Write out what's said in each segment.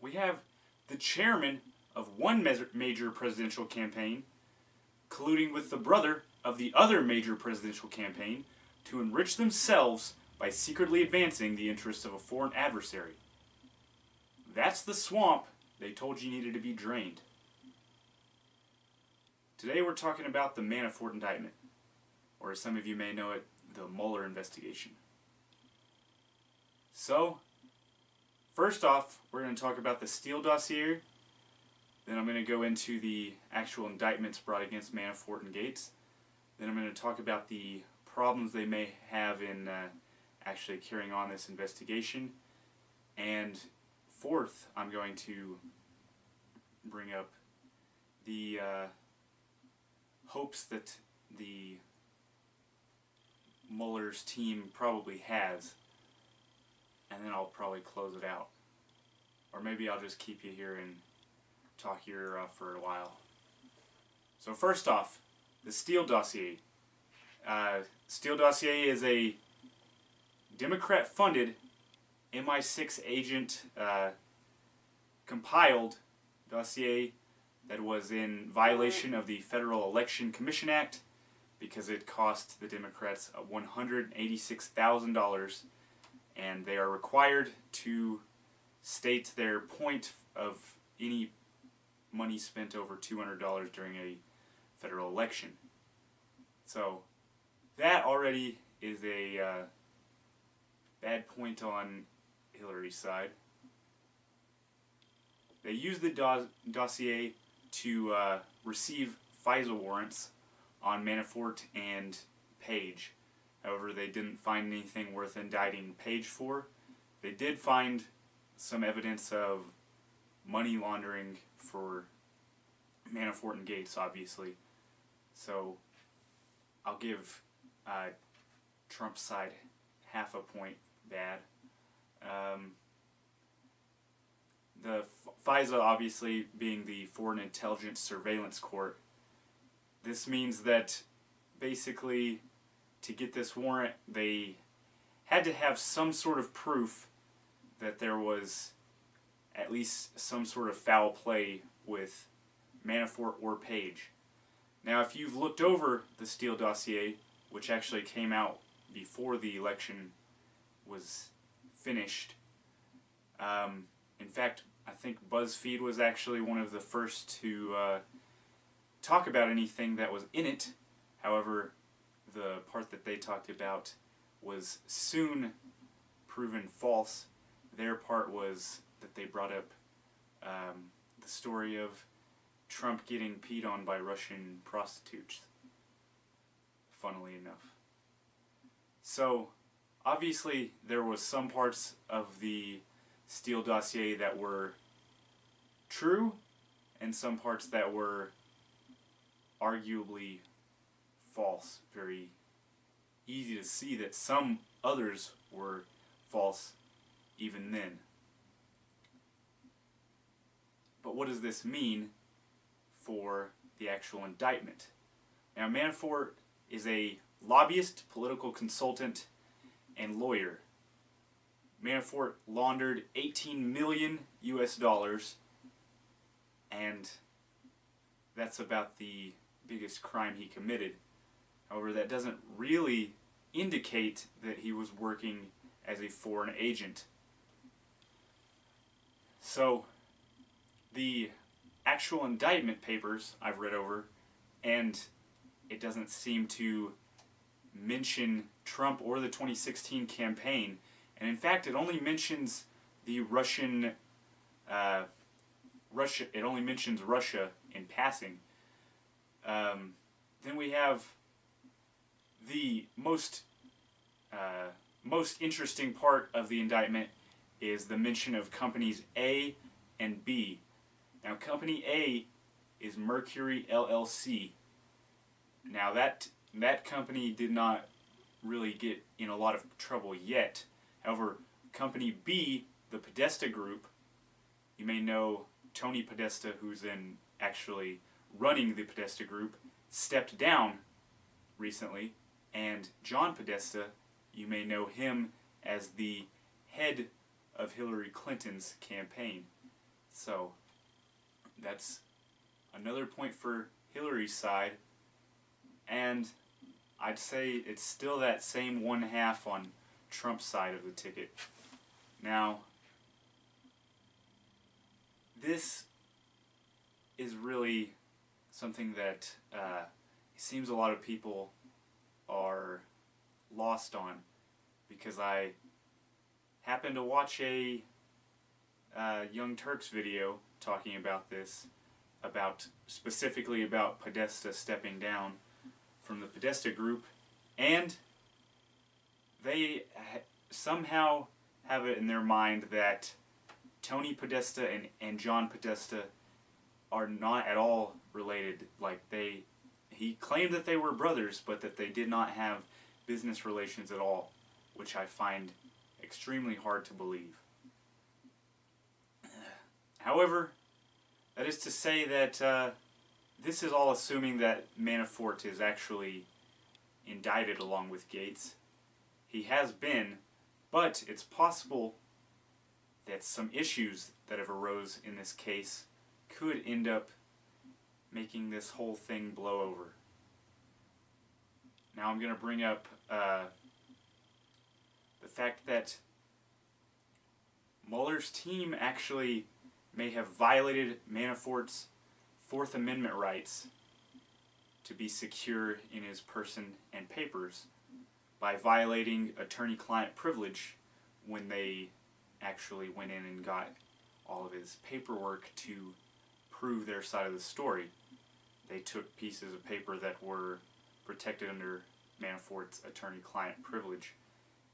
we have the chairman of one major presidential campaign colluding with the brother of the other major presidential campaign to enrich themselves by secretly advancing the interests of a foreign adversary. That's the swamp they told you needed to be drained. Today we're talking about the Manafort indictment, or as some of you may know it, the Mueller investigation. So, first off, we're going to talk about the Steele dossier. Then I'm going to go into the actual indictments brought against Manafort and Gates. Then I'm going to talk about the problems they may have in actually carrying on this investigation. And fourth, I'm going to bring up the hopes that the Mueller's team probably has. And then I'll probably close it out. Or maybe I'll just keep you here and talk your ear off for a while. So first off, the Steele dossier. Steele dossier is a Democrat-funded MI6 agent compiled dossier that was in violation of the Federal Election Commission Act because it cost the Democrats $186,000, and they are required to state their point of any money spent over $200 during a federal election. So that already is a bad point on Hillary's side. They used the dossier to receive FISA warrants on Manafort and Page. However, they didn't find anything worth indicting Page for. They did find some evidence of money laundering for Manafort and Gates, obviously. So I'll give Trump's side half a point bad. The FISA, obviously, being the Foreign Intelligence Surveillance Court, this means that basically to get this warrant they had to have some sort of proof that there was at least some sort of foul play with Manafort or Page. Now, if you've looked over the Steele dossier, which actually came out before the election was finished, in fact, I think BuzzFeed was actually one of the first to talk about anything that was in it. However, the part that they talked about was soon proven false. Their part was that they brought up the story of Trump getting peed on by Russian prostitutes, funnily enough. So, obviously, there was some parts of the Steele dossier that were true, and some parts that were arguably false. Very easy to see that some others were false even then. But what does this mean for the actual indictment? Now, Manafort is a lobbyist, political consultant, and lawyer. Manafort laundered $18 million US, and that's about the biggest crime he committed. However, that doesn't really indicate that he was working as a foreign agent. So, the actual indictment papers I've read over, and it doesn't seem to mention Trump or the 2016 campaign. And in fact, it only mentions the Russian, it only mentions Russia in passing. Then we have the most interesting part of the indictment is the mention of companies A and B. Now, company A is Mercury LLC. Now, that company did not really get in a lot of trouble yet. However, company B, the Podesta Group, you may know Tony Podesta, who's in actually running the Podesta Group, stepped down recently, and John Podesta, you may know him as the head of Hillary Clinton's campaign. So that's another point for Hillary's side, and I'd say it's still that same 1/2 on Trump's side of the ticket. Now, this is really something that it seems a lot of people are lost on, because I happened to watch a Young Turks video talking about this, specifically about Podesta stepping down from the Podesta group, and they somehow have it in their mind that Tony Podesta and John Podesta are not at all related. Like, he claimed that they were brothers, but that they did not have business relations at all, which I find extremely hard to believe. However, that is to say that this is all assuming that Manafort is actually indicted along with Gates. He has been, but it's possible that some issues that have arose in this case could end up making this whole thing blow over. Now I'm going to bring up the fact that Mueller's team actually may have violated Manafort's Fourth Amendment rights to be secure in his person and papers by violating attorney-client privilege when they actually went in and got all of his paperwork to prove their side of the story. They took pieces of paper that were protected under Manafort's attorney-client privilege,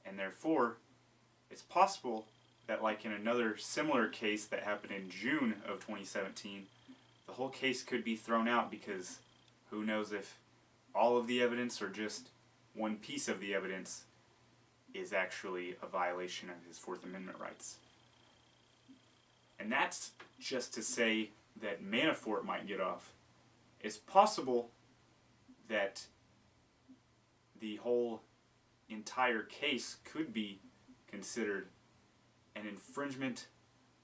and therefore it's possible that, like in another similar case that happened in June of 2017, the whole case could be thrown out, because who knows if all of the evidence or just one piece of the evidence is actually a violation of his Fourth Amendment rights. And that's just to say that Manafort might get off. It's possible that the whole entire case could be considered an infringement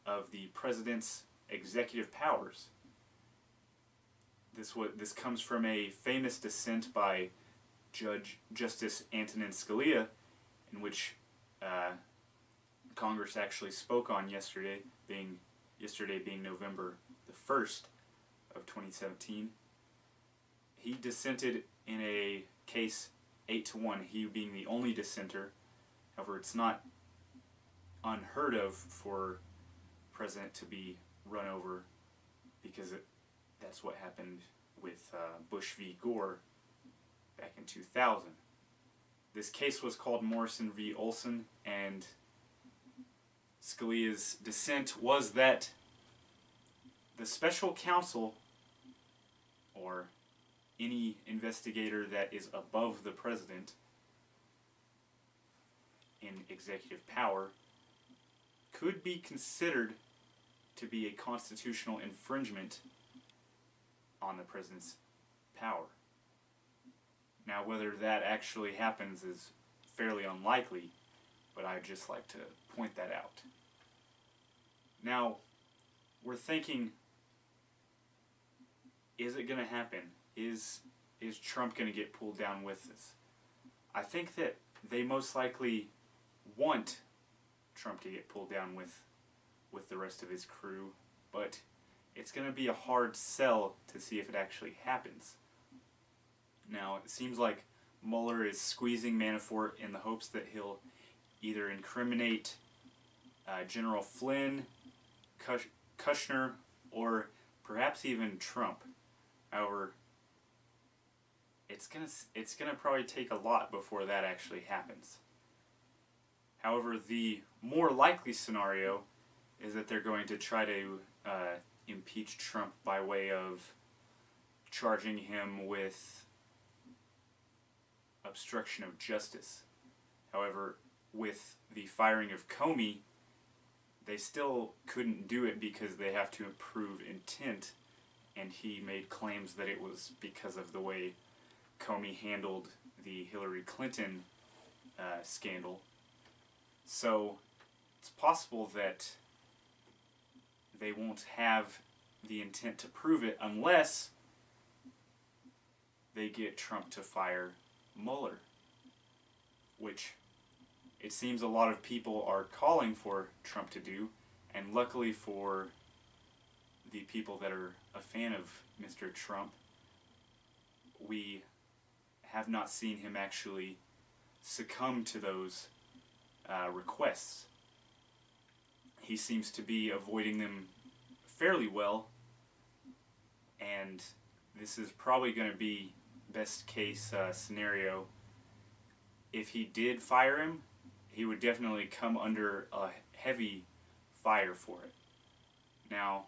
of the president's executive powers. This comes from a famous dissent by Justice Antonin Scalia, in which Congress actually spoke on yesterday being November the 1st of 2017. He dissented in a case 8-1, he being the only dissenter. However, it's not unheard of for a president to be run over, because that's what happened with Bush v. Gore back in 2000. This case was called Morrison v. Olson, and Scalia's dissent was that the special counsel, or any investigator that is above the president in executive power, could be considered to be a constitutional infringement on the president's power. Now, whether that actually happens is fairly unlikely, but I'd just like to point that out. Now, we're thinking, is it going to happen? Is Trump going to get pulled down with this? I think that they most likely want Trump to get pulled down with the rest of his crew, but it's going to be a hard sell to see if it actually happens. Now, it seems like Mueller is squeezing Manafort in the hopes that he'll either incriminate General Flynn, Kushner, or perhaps even Trump. However, it's gonna probably take a lot before that actually happens. However, the more likely scenario is that they're going to try to impeach Trump by way of charging him with obstruction of justice. However, with the firing of Comey, they still couldn't do it because they have to prove intent, and he made claims that it was because of the way Comey handled the Hillary Clinton scandal. So it's possible that they won't have the intent to prove it unless they get Trump to fire Mueller, which it seems a lot of people are calling for Trump to do, and luckily for the people that are a fan of Mr. Trump, we have not seen him actually succumb to those requests. He seems to be avoiding them fairly well, and this is probably going to be best case scenario. If he did fire him, he would definitely come under a heavy fire for it. Now,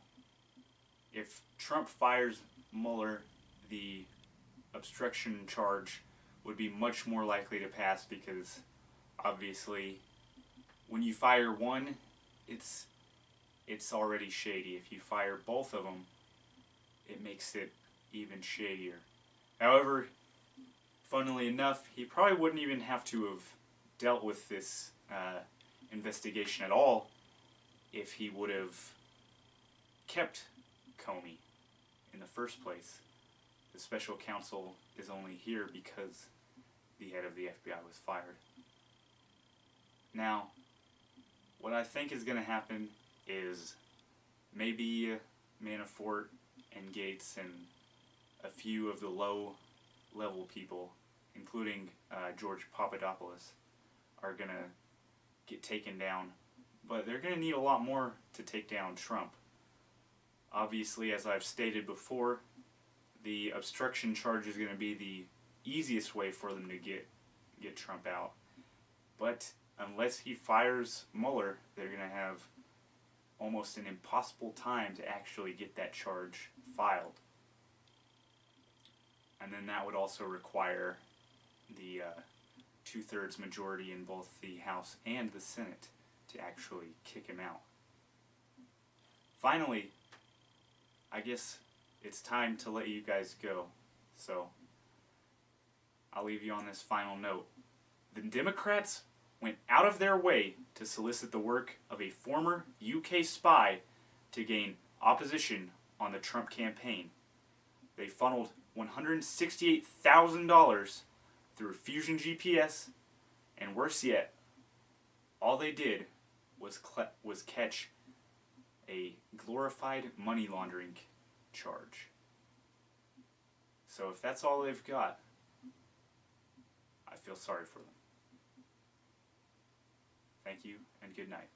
if Trump fires Mueller, the obstruction charge would be much more likely to pass, because obviously when you fire one, it's already shady. If you fire both of them, it makes it even shadier. However, funnily enough, he probably wouldn't even have to have dealt with this investigation at all if he would have kept Comey in the first place. The special counsel is only here because the head of the FBI was fired. Now, what I think is going to happen is maybe Manafort and Gates and a few of the low-level people, including George Papadopoulos, are going to get taken down. But they're going to need a lot more to take down Trump. Obviously, as I've stated before, the obstruction charge is going to be the easiest way for them to get Trump out. But unless he fires Mueller, they're going to have almost an impossible time to actually get that charge filed. And then that would also require the 2/3 majority in both the House and the Senate to actually kick him out. Finally, I guess it's time to let you guys go. So, I'll leave you on this final note. The Democrats went out of their way to solicit the work of a former UK spy to gain opposition on the Trump campaign. They funneled $168,000 through Fusion GPS, and worse yet, all they did was catch a glorified money laundering charge. So if that's all they've got, I feel sorry for them. Thank you, and good night.